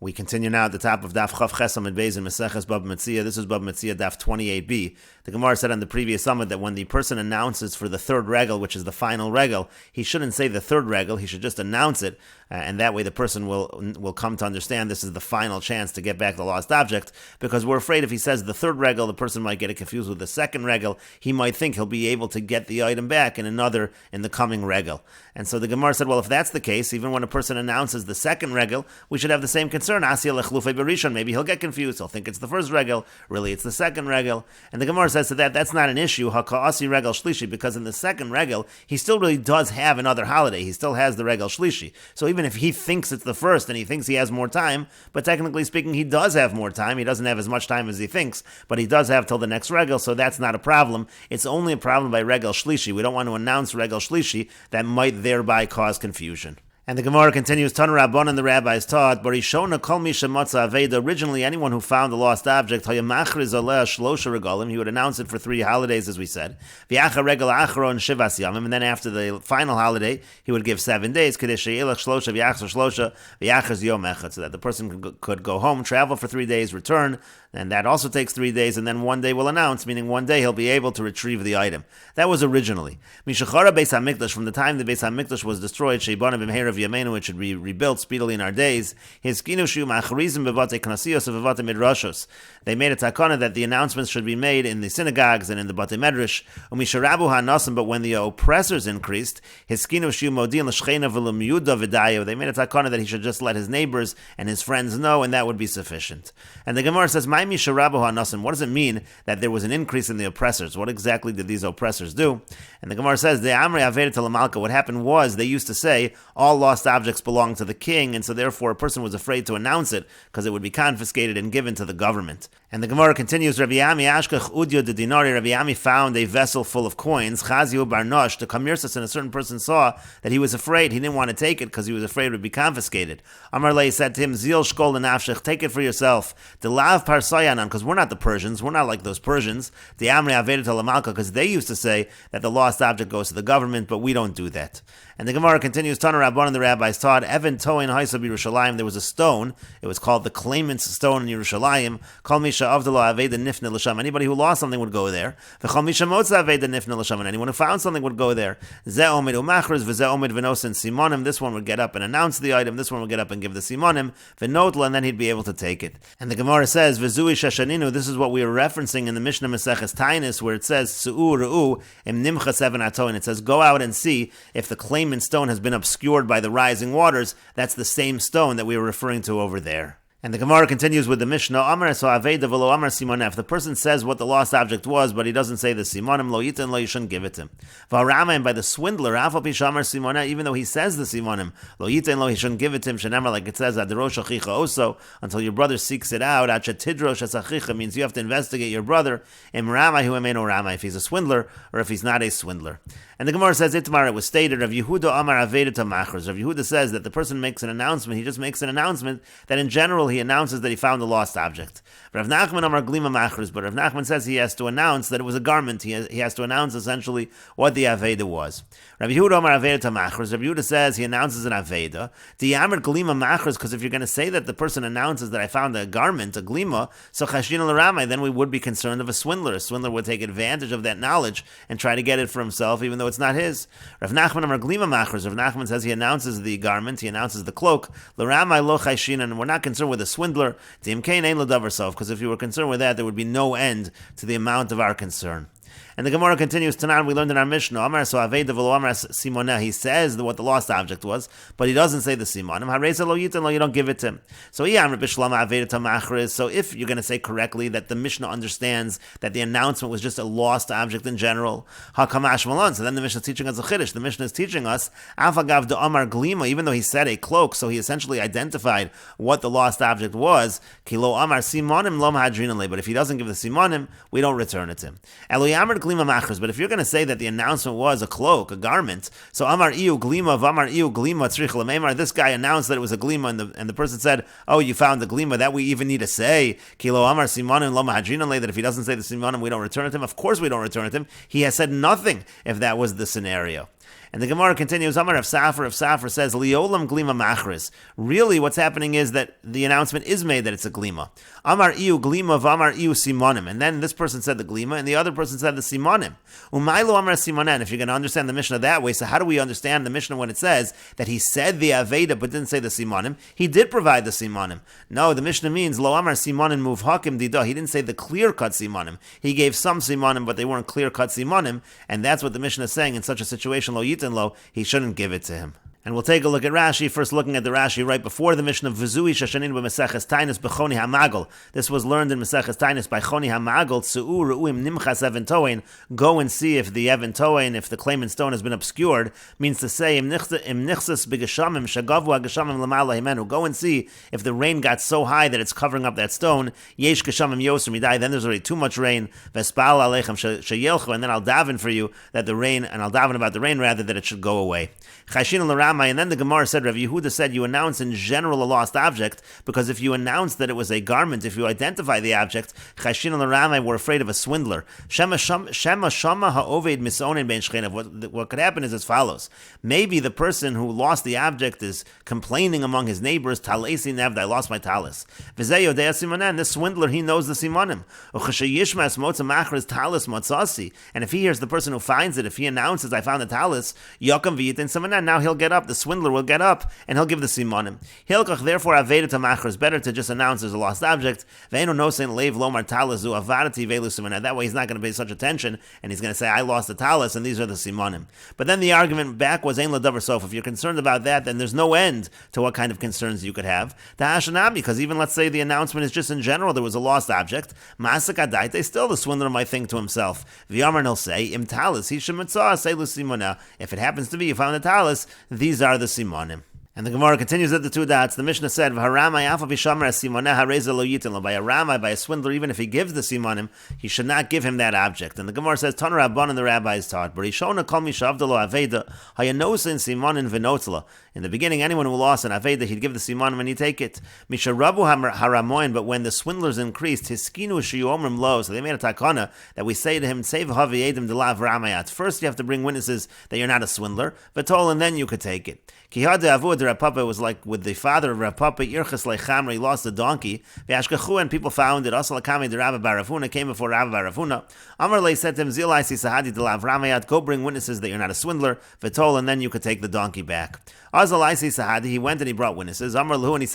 We continue now at the top of Daf Chav Chesam and Beis in Meseches Bava Metzia. This is Bava Metzia Daf 28b. The Gemara said on the previous summit that when the person announces for the third regel, which is the final regel, he shouldn't say the third regel, he should just announce it, and that way the person will come to understand this is the final chance to get back the lost object, because we're afraid if he says the third regel, the person might get it confused with the second regel. He might think he'll be able to get the item back in the coming regel. And so the Gemara said, well, if that's the case, even when a person announces the second regel, we should have the same concern. Maybe he'll get confused. He'll think it's the first regel. Really, it's the second regel. And the Gemara says to that's not an issue. Haka'asi regel shlishi, because in the second regel, he still really does have another holiday. He still has the regel shlishi. So even if he thinks it's the first and he thinks he has more time, but technically speaking, he does have more time. He doesn't have as much time as he thinks, but he does have till the next regel. So that's not a problem. It's only a problem by regel shlishi. We don't want to announce regel shlishi that might thereby cause confusion. And the Gemara continues, Tanu Rabbanan, the rabbis taught, Barishona kol mi shematza aveda, originally anyone who found the lost object, hayamachriz aleh shlosha regalim, he would announce it for 3 holidays, as we said. V'yacha regel achron shivas yamim, and then after the final holiday, he would give 7 days, kadesh she'elech shlosha v'yachzor shlosha v'yachaz yom echad, so that the person could go home, travel for 3 days, return, and that also takes 3 days, and then one day will announce, meaning one day he'll be able to retrieve the item. That was originally. Mishachara Beis HaMikdash, from the time the Beis HaMikdash was destroyed, Sheibana b'mheira v'yameinu, it should be rebuilt speedily in our days. His kinu shu ma'acharizim b'vatei knasios b'vatei midrashos. They made a takana that the announcements should be made in the synagogues and in the batei medrash. Umisharabu ha'nasim, but when the oppressors increased, his kinu shu modin l'shcheina v'lemiyuda v'dayo. They made a takana that he should just let his neighbors and his friends know, and that would be sufficient. And the Gemara says, what does it mean that there was an increase in the oppressors? What exactly did these oppressors do? And the Gemara says, what happened was they used to say all lost objects belong to the king, and so therefore a person was afraid to announce it because it would be confiscated and given to the government. And the Gemara continues, Rabbi Yami found a vessel full of coins, Chaziu Barnosh, the Kamirsis, and a certain person saw that he was afraid, he didn't want to take it because he was afraid it would be confiscated. Amar Lei said to him, Zil Shkol Nafshech, take it for yourself. The Lav Parsayanan, because we're not the Persians, we're not like those Persians, the Amri Avedet Alamalka, because they used to say that the lost object goes to the government, but we don't do that. And the Gemara continues, Tana Rabban, and the rabbis taught, Evan Toin Haisab Yerushalayim, there was a stone, it was called the claimant's stone in Yerushalayim, Kol Misha Avdala Aveda Nifne L'Sham, anybody who lost something would go there, V'chol Misha Motza Aveda Nifne L'Sham, and anyone who found something would go there, Zeh Omid Umachris, V'zeh Omid V'nos and Simonim, this one would get up and announce the item, this one would get up and give the Simonim, V'notla, and then he'd be able to take it. And the Gemara says, V'zui Shashaninu, this is what we are referencing in the Mishnah Meseches Tainus, where it says, Su'u Ru'u, Im Nimcha Seven Atoin, it says, go out and see if the claimant stone has been obscured by the rising waters. That's the same stone that we were referring to over there. And the Gemara continues with the Mishnah, Amar so Aveda v'lo Amar Simoneh. If the person says what the lost object was, but he doesn't say the Simonim, lo yitin lo, you shouldn't give it to him. V'harama, and by the swindler, Afal Pish Amar Simoneh, even though he says the Simonim, lo yitin lo, he shouldn't give it to him. Shenamar, like it says, Adirosh Achicha also, until your brother seeks it out. Achat Tidrosh as Achicha means you have to investigate your brother. Im Ramai hu emeno Ramai, if he's a swindler or if he's not a swindler. And the Gemara says, Itmar, it was stated, Rav Yehuda Amar Aveda Tamachers. Rav Yehuda says that the person makes an announcement, he just makes an announcement that in general he announces that he found a lost object. Rav Nachman Amar Glima Machers, but Rav Nachman says he has to announce that it was a garment. He has to announce essentially what the Aveda was. Rav Yehuda Amar Aveda Tamachers. Rav Yehuda says he announces an Aveda. The Amar Glima Machers, because if you're going to say that the person announces that I found a garment, a Glima, so Chashin al-Ramai, then we would be concerned of a swindler. A swindler would take advantage of that knowledge and try to get it for himself, even though it's not his. Rav Nachman Amar Glima Machers. Rav Nachman says he announces the garment, he announces the cloak. L'Ramai lo Chashin, and we're not concerned with a swindler. Because if you were concerned with that, there would be no end to the amount of our concern. And the Gemara continues, Tanan, we learned in our Mishnah, Amar so Aveda v'lo Amar Simoneh, he says what the lost object was, but he doesn't say the Simonim. Hareza lo yitin lo, you don't give it to him. So Amar b'shlama Aveda tamachris. So if you're going to say correctly that the Mishnah understands that the announcement was just a lost object in general, hakamash malon. So then the Mishnah is teaching us a chiddush. The Mishnah is teaching us afagav de Amar glima, even though he said a cloak, so he essentially identified what the lost object was. Kilo Amar Simonim lo mahadrin le. But if he doesn't give the Simonim, we don't return it to him. But if you're going to say that the announcement was a cloak, a garment, so Amar Iu Glima, Vamar Iu Glima, Tzrich Lamemar, this guy announced that it was a Glima, and the person said, oh, you found the Glima, that we even need to say, Kilo Amar Simonim Lo Mahadrinan, that if he doesn't say the Simonim, we don't return it to him. Of course we don't return it to him. He has said nothing if that was the scenario. And the Gemara continues, Amar of Safar says, Liolam glima machris. Really, what's happening is that the announcement is made that it's a glima. Amar iu glima v'amar iu simonim. And then this person said the glima, and the other person said the simonim. Umaylo amar simonen. If you're going to understand the Mishnah that way, so how do we understand the Mishnah when it says that he said the Aveda but didn't say the simonim? He did provide the simonim. No, the Mishnah means lo amar simonim muvhakim didah. He didn't say the clear-cut simonim. He gave some simonim, but they weren't clear-cut simonim, and that's what the Mishnah is saying. In such a situation, lo yitin lo, he shouldn't give it to him. And we'll take a look at Rashi, first looking at the Rashi right before the Mishnah, V'zui shashanin b'Meseches Tainus b'choni ha'magel. This was learned in Meseches Tainus by choni ha'magel, tzu'u ru'uim nimchas even toein. Go and see if the even toein, if the claimant stone has been obscured, means to say, im nichsas b'geshamim shagavu ha'geshamim l'mala himenu. Go and see if the rain got so high that it's covering up that stone, yesh geshamim yoser midai, then there's already too much rain, v'espal aleichem sheyelchu, and then I'll daven for you that the rain, and I'll daven about the rain rather, that it should go away. Chashin l'ram. And then the Gemara said, Rav Yehuda said, you announce in general a lost object, because if you announce that it was a garment, if you identify the object, Chashin and Ramai were afraid of a swindler. Shema shama ha'oved misonin ben shchenav. What could happen is as follows. Maybe the person who lost the object is complaining among his neighbors, Talesi nevd, I lost my talis. V'zeh yodea simonen, this swindler, he knows the simonim. Uchashayishmas motza machris talis motzasi. And if he hears the person who finds it, if he announces, I found the talis, yokam v'yitin simonen, now he'll get up. The swindler will get up and he'll give the simonim. Hilkach, therefore, aveda tamachar is better to just announce there's a lost object. Ve'enu nosein leiv lomar talazu avadati velu simonim. That way he's not going to pay such attention and he's going to say, I lost the talis and these are the simonim. But then the argument back was ein ladavar sof. If you're concerned about that, then there's no end to what kind of concerns you could have. Ta'ashanam, because even let's say the announcement is just in general, there was a lost object. Masechet, still the swindler might think to himself, V'yamar, he'll say, im talis, he should Metziah, say lu simona. If it happens to be you found the talis, these are the simonim. And the Gemara continues at the two dots. The Mishnah said, by a Ramai, by a swindler, even if he gives the simonim, he should not give him that object. And the Gemara says, Tana Rabban, and the rabbis taught, in the beginning, anyone who lost an Aveda, he'd give the simonim and he'd take it. But when the swindlers increased, his skinu shiyomrim lo, so they made a takana that we say to him, first you have to bring witnesses that you're not a swindler, and then you could take it. Rav Papa was like with the father of Rav Papa, Irchas Lechamra, he lost the donkey, and people found it. Also, Lakami the Rabba Baravuna came before Rabba Baravuna. Amarle said to him, Zilaisi Sahadi Delav Ramayat, go bring witnesses that you're not a swindler, Vitol, and then you could take the donkey back. Azalaisi Sahadi, he went and he brought witnesses. Amar Lahu, and he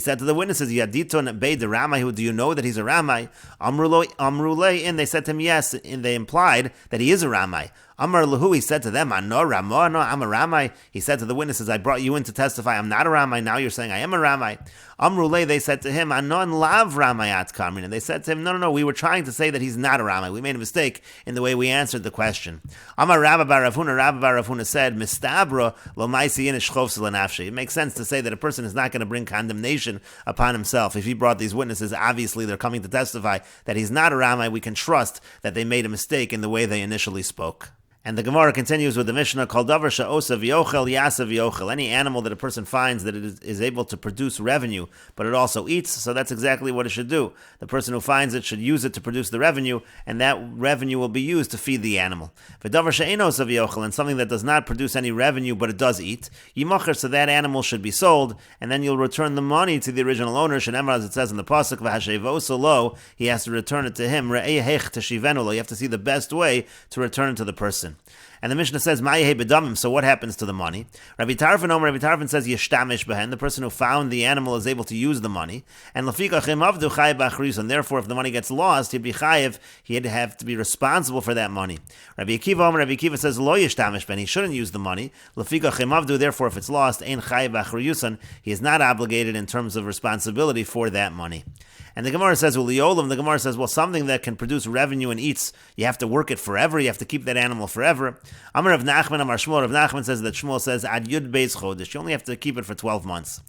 said to the witnesses, Yaditon Bey de Ramai, do you know that he's a Ramai? Amrule, and they said to him, yes, and they implied that he is a Ramai. Amar Lahu, he said to them, no, I'm a Ramai. He said to the witnesses, I brought you in to testify, I'm not a Ramai, now you're saying I am a Ramai. Amrule, they said to him, Anon lav Ramayat Kamrin. And they said to him, no, we were trying to say that he's not a Ramai. We made a mistake in the way we answered the question. Amar Rabba Baravuna said, Mistabra lo maisi inish chofs l'nafshi. It makes sense to say that a person is not going to bring condemnation upon himself. If he brought these witnesses, obviously they're coming to testify that he's not a Ramai. We can trust that they made a mistake in the way they initially spoke. And the Gemara continues with the Mishnah, Kol davar she'osa v'yochel yasa v'yochel. Any animal that a person finds that it is able to produce revenue, but it also eats, so that's exactly what it should do. The person who finds it should use it to produce the revenue, and that revenue will be used to feed the animal. V'davar she'enosa v'yochel, and something that does not produce any revenue, but it does eat, yimacher, so that animal should be sold, and then you'll return the money to the original owner, shenemar, as it says in the pasuk, v'hashevoso lo, he has to return it to him, re'eh hech teshivenu lo, you have to see the best way to return it to the person. And the Mishnah says, Ma'yehe bedamim, so what happens to the money? Rabbi Tarfon says, Yeshtamish behen, the person who found the animal is able to use the money. And Lafikachim avdu chayev b'achrus, and therefore if the money gets lost, he'd be chayev, he'd have to be responsible for that money. Rabbi Akiva says, Lo Yeshtamish behen, he shouldn't use the money. Lafikachim avdu, therefore if it's lost, ein chayev b'achruyusan, he is not obligated in terms of responsibility for that money. And the Gemara says, the Gemara says, well, something that can produce revenue and eats, you have to work it forever, you have to keep that animal forever. Amar of Nachman, Amar Shmuel, Rav Nachman says that Shmuel says, Ad Yud Beis Chodesh, you only have to keep it for 12 months.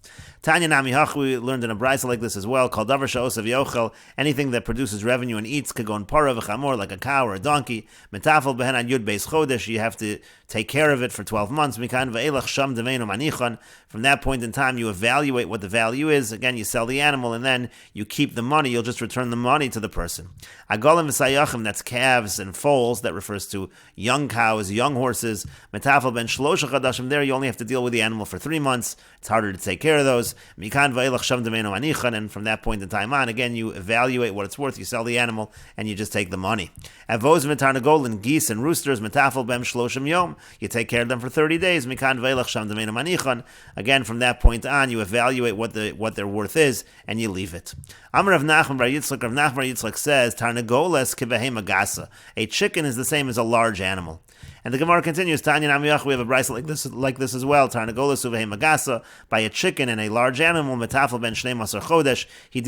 Tanya Nami Hach, we learned in a brisa like this as well, called Davar Sha'osav Yochel, anything that produces revenue and eats, Kagon Para v'chamor, like a cow or a donkey, Metafel behen an Yud Beis Chodesh, you have to take care of it for 12 months, Mikan v'elach sham demeinu manichon. From that point in time, you evaluate what the value is. Again, you sell the animal, and then you keep the money. You'll just return the money to the person. Agolim v'sayachim, that's calves and foals. That refers to young cows, young horses. Metafel ben shlosha chadashim, there you only have to deal with the animal for 3 months. It's harder to take care of those. Mikan v'elach sham demeinu manichon, and from that point in time on, again, you evaluate what it's worth. You sell the animal, and you just take the money. Avos v'tarnagolin, geese and roosters, metafel ben shloshim yom. You take care of them for 30 days. Mikan v'elach sham demeinu manichon. Again, from that point on, you evaluate what their worth is, and you leave it. Amar Rav Nachman bar Yitzchak, Rav Nachman bar Yitzchak says, Tarnagoles kibehema gasa. A chicken is the same as a large animal. And the Gemara continues, Tanya Namiyach, we have a brisa like this as well. Tarnagoles uvehema gasa, by a chicken and a large animal, metafel ben shnei masar chodesh. He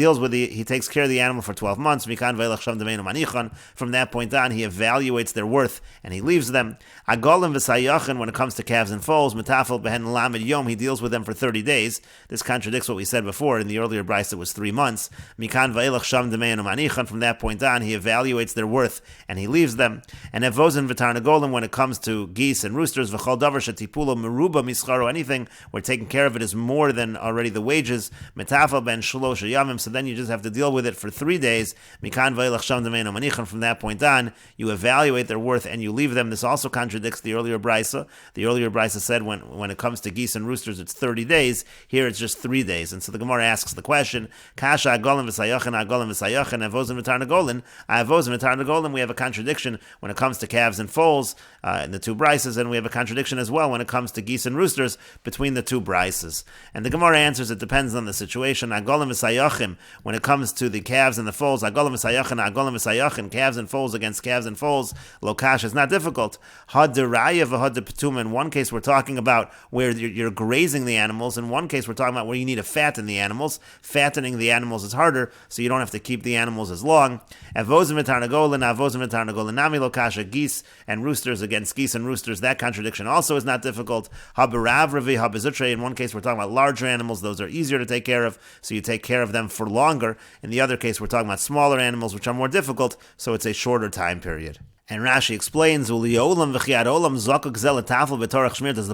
takes care of the animal for 12 months. Mikan v'elach sham demeinu manichon. From that point on, he evaluates their worth and he leaves them. Agolim v'sayachin, when it comes to calves and foals, metafel behen lamed yom, he deals with them for 30 days. This contradicts what we said before. In the earlier brisa, it was 3 months. Mikan v'elach sham demeinu manichon. From that point on, he evaluates their worth and he leaves them. And evozin v'tarnagolim, when it comes to geese and roosters, v'chol davar shetipulo meruba mischaro, anything where taking care of it is more than already the wages, metafel ben shlosh yamim, so then you just have to deal with it for 3 days. Mikan v'elach sham demeinu manichon. From that point on, you evaluate their worth and you leave them. This also contradicts the earlier brisa. The earlier brisa said when it comes to geese and roosters, it's 30 days. Here it's just 3 days. And so the Gemara asks the question, Kasha agolim v'sayachin, agolim v'sayachin, avozim v'tarnagolin, avozim v'tarnagolin. We have a contradiction when it comes to calves and foals in the 2 brises, and we have a contradiction as well when it comes to geese and roosters between the 2 brises. And the Gemara answers, it depends on the situation. Agolim v'sayachim, when it comes to the calves and the foals, agolim v'sayachin, calves and foals against calves and foals, lokash is not difficult. Had deraya v'had petuma. In one case, we're talking about where you're grazing the animals. In one case, we're talking about where you need to fatten the animals. Fattening the animals is harder, so you don't have to keep the animals as long. Avozim v'tarnagolin, nami lokasha, geese and roosters against geese and roosters. That contradiction also is not difficult. Habarav ravi habizutre. In one case, we're talking about larger animals. Those are easier to take care of, so you take care of them for longer. In the other case, we're talking about smaller animals, which are more difficult, so it's a shorter time period. And Rashi explains, does the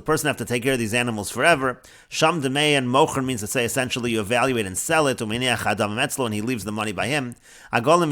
person have to take care of these animals forever? Sham demei and mocher means to say essentially you evaluate and sell it, and he leaves the money by him. When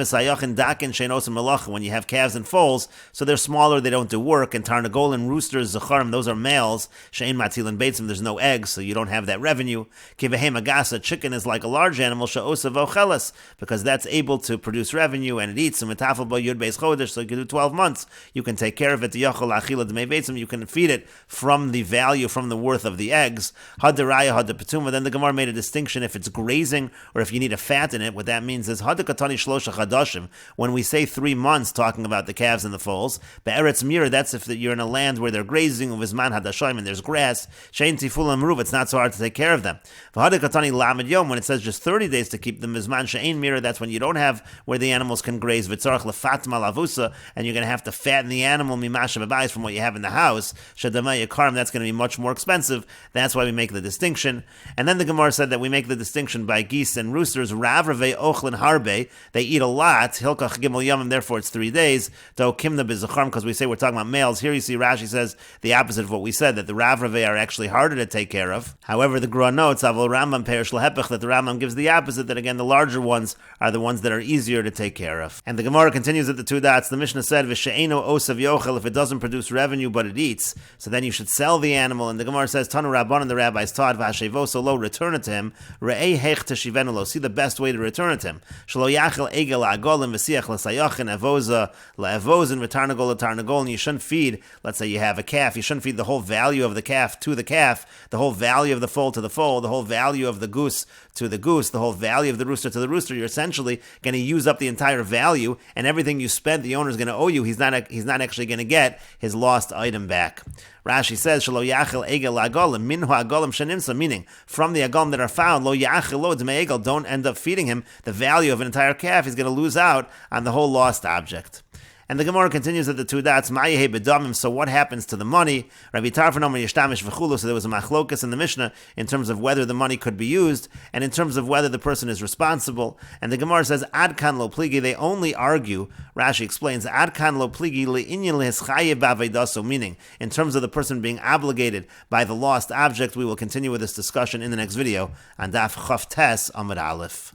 you have calves and foals, so they're smaller, they don't do work, and tarnagol and roosters, zacharim, those are males, shein matil and beitzim, there's no eggs, so you don't have that revenue. Kivehei magasa, chicken is like a large animal, she'osa v'ocheles, because that's able to produce revenue, and it eats, so metafel bo yud beis chodesh, so you can do 12 months, you can take care of it. You can feed it from the value, from the worth of the eggs. Then the Gemara made a distinction if it's grazing or if you need a fat in it. What that means is when we say 3 months, talking about the calves and the foals, be'eretz mir, that's if you're in a land where they're grazing and there's grass. It's not so hard to take care of them. When it says just 30 days to keep them, that's when you don't have where the animals can graze, and you're going to have to fatten the animal from what you have in the house. That's going to be much more expensive. That's why we make the distinction. And then the Gemara said that we make the distinction by geese and roosters. Rav Ravei Ochlin Harbe, they eat a lot. Hilkach Gimel Yamim, therefore it's 3 days. Though Kimna Bizachar, because we say we're talking about males. Here you see Rashi says the opposite of what we said, that the Rav Ravei are actually harder to take care of. However, the Gra notes, Avol Rambam Perish Lahepech, that the Rambam gives the opposite, that again the larger ones are the ones that are easier to take care of. And the Gemara continues at the 2 dots. The Mishnah said, V'she'eno osav yochel, if it doesn't produce revenue but it eats, so then you should sell the animal. And the Gemara says, Tanu Rabban, the rabbis taught, V'hashevo lo, return it to him. Re'ei hech teshivenu lo, see the best way to return it to him. Shelo yachel egel la'agolim v'siach l'sayachin avoza la'avozin v'tarnagol l'tarnagol, and you shouldn't feed, let's say you have a calf, you shouldn't feed the whole value of the calf to the calf, the whole value of the foal to the foal, the whole value of the goose to the goose, the whole value of the rooster to the rooster. You're essentially going to use up the entire value, and everything you spent, the owner is going to owe you. He's not actually going to get his lost item back. Rashi says, "Shelo yachil egel agolim minhu agolim shenimsa," meaning from the agolim that are found, lo yachil lo d'mei egel, don't end up feeding him the value of an entire calf. He's going to lose out on the whole lost object. And the Gemara continues at the two dots, Ma'yehe bedamim, so what happens to the money? Rabbi Tarfon Omer Yishtamish v'chulu, so there was a machlokas in the Mishnah in terms of whether the money could be used, and in terms of whether the person is responsible. And the Gemara says, Ad kan lo pligi, they only argue, Rashi explains, Ad kan lo pligi le'inyan le'eschayev ba'aveidaso, meaning, in terms of the person being obligated by the lost object. We will continue with this discussion in the next video on Daf Chof Tes Amud Aleph.